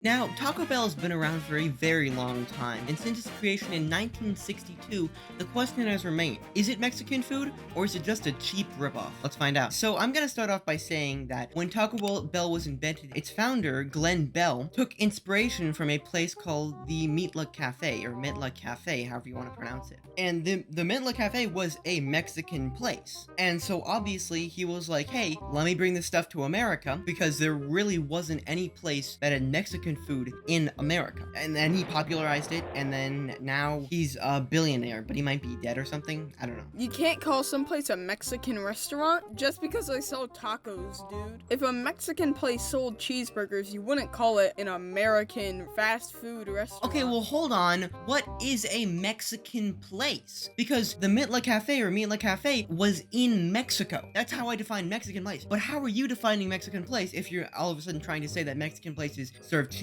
Now, Taco Bell has been around for a very long time, and since its creation in 1962, the question has remained, is it Mexican food, or is it just a cheap ripoff? Let's find out. So I'm gonna start off by saying that when Taco Bell was invented, its founder, Glenn Bell, took inspiration from a place called the Mitla Cafe, or Mitla Cafe, however you want to pronounce it. And the Mitla Cafe was a Mexican place. And so obviously he was like, hey, let me bring this stuff to America, because there really wasn't any place that had Mexican food in America. And then he popularized it, and then now he's a billionaire, but he might be dead or something. I don't know. You can't call someplace a Mexican restaurant just because they sell tacos, dude. If a Mexican place sold cheeseburgers, you wouldn't call it an American fast food restaurant. Okay, well, hold on. What is a Mexican place? Because the Mitla Cafe or Mitla Cafe was in Mexico. That's how I define Mexican place. But how are you defining Mexican place if you're all of a sudden trying to say that Mexican places serve cheeseburgers?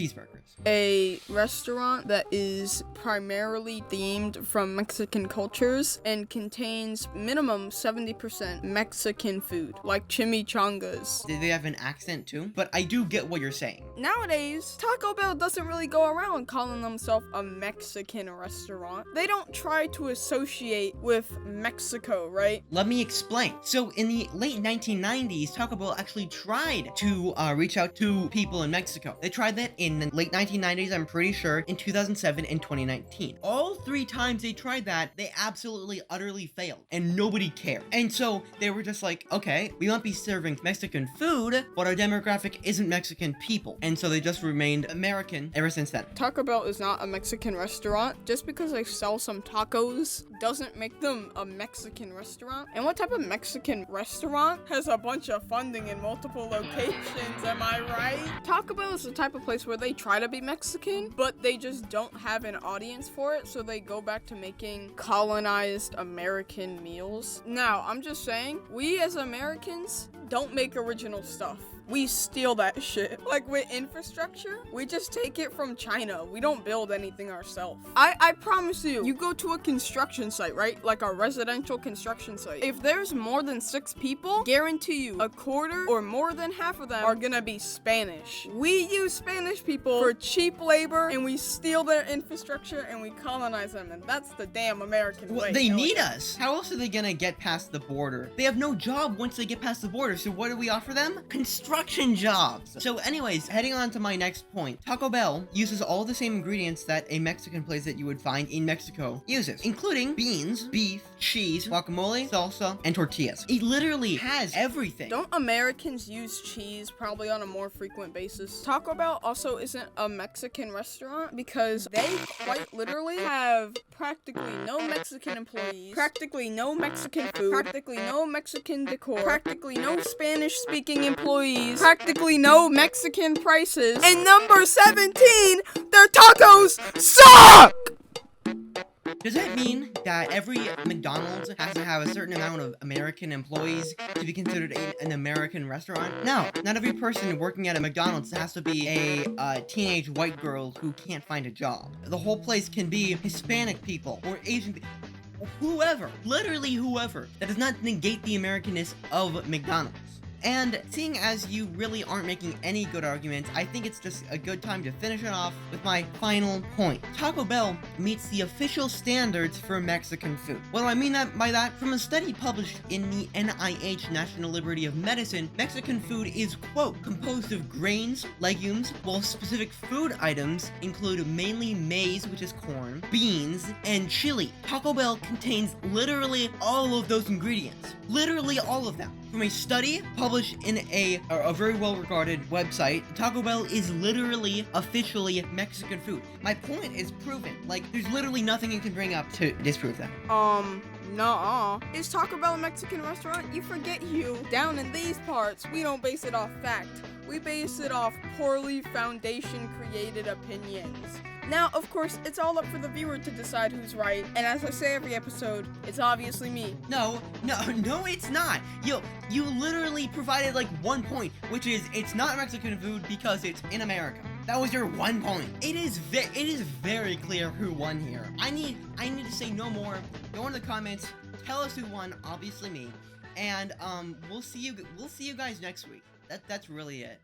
A restaurant that is primarily themed from Mexican cultures and contains minimum 70% Mexican food, like chimichangas. Did they have an accent too? But I do get what you're saying. Nowadays, Taco Bell doesn't really go around calling themselves a Mexican restaurant. They don't try to associate with Mexico, right? Let me explain. So in the late 1990s, Taco Bell actually tried to reach out to people in Mexico. They tried that in the late 1990s, I'm pretty sure, in 2007 and 2019. All three times they tried that, they absolutely, utterly failed, and nobody cared. And so they were just like, okay, we might be serving Mexican food, but our demographic isn't Mexican people. And so they just remained American ever since then. Taco Bell is not a Mexican restaurant. Just because they sell some tacos doesn't make them a Mexican restaurant. And what type of Mexican restaurant has a bunch of funding in multiple locations, am I right? Taco Bell is the type of place where they try to be Mexican, but they just don't have an audience for it, so they go back to making colonized American meals. Now, I'm just saying, we as Americans don't make original stuff. We steal that shit. Like with infrastructure, we just take it from China. We don't build anything ourselves. I promise you go to a construction site, right? Like a residential construction site. If there's more than 6 people, guarantee you a quarter or more than half of them are gonna be Spanish. We use Spanish people for cheap labor, and we steal their infrastructure and we colonize them, and that's the damn American way. Well, they need us. How else are they gonna get past the border? They have no job once they get past the border, so what do we offer them? Construction jobs. So anyways, heading on to my next point. Taco Bell uses all the same ingredients that a Mexican place that you would find in Mexico uses, including beans, beef, cheese, guacamole, salsa, and tortillas. It literally has everything. Don't Americans use cheese probably on a more frequent basis? Taco Bell also isn't a Mexican restaurant because they quite literally have practically no Mexican employees, practically no Mexican food, practically no Mexican decor, practically no Spanish-speaking employees, practically no Mexican prices, and number 17, their tacos suck! Does that mean that every McDonald's has to have a certain amount of American employees to be considered an American restaurant? No, not every person working at a McDonald's has to be a teenage white girl who can't find a job. The whole place can be Hispanic people or Asian people. Whoever, literally whoever. That does not negate the Americanness of McDonald's. And seeing as you really aren't making any good arguments, I think it's just a good time to finish it off with my final point. Taco Bell meets the official standards for Mexican food. What do I mean by that? From a study published in the NIH National Library of Medicine, Mexican food is, quote, composed of grains, legumes, while specific food items include mainly maize, which is corn, beans, and chili. Taco Bell contains literally all of those ingredients. Literally all of them. From a study published in a very well-regarded website, Taco Bell is literally officially Mexican food. My point is proven. Like, there's literally nothing you can bring up to disprove that. Nuh-uh. Is Taco Bell a Mexican restaurant? You forget you. Down in these parts, we don't base it off fact. We base it off poorly foundation-created opinions. Now, of course, it's all up for the viewer to decide who's right, and as I say every episode, it's obviously me. No, it's not. You literally provided like one point, which is it's not Mexican food because it's in America. That was your one point. It is very clear who won here. I need to say no more. Go in the comments, tell us who won, obviously me, and we'll see you guys next week. That's really it.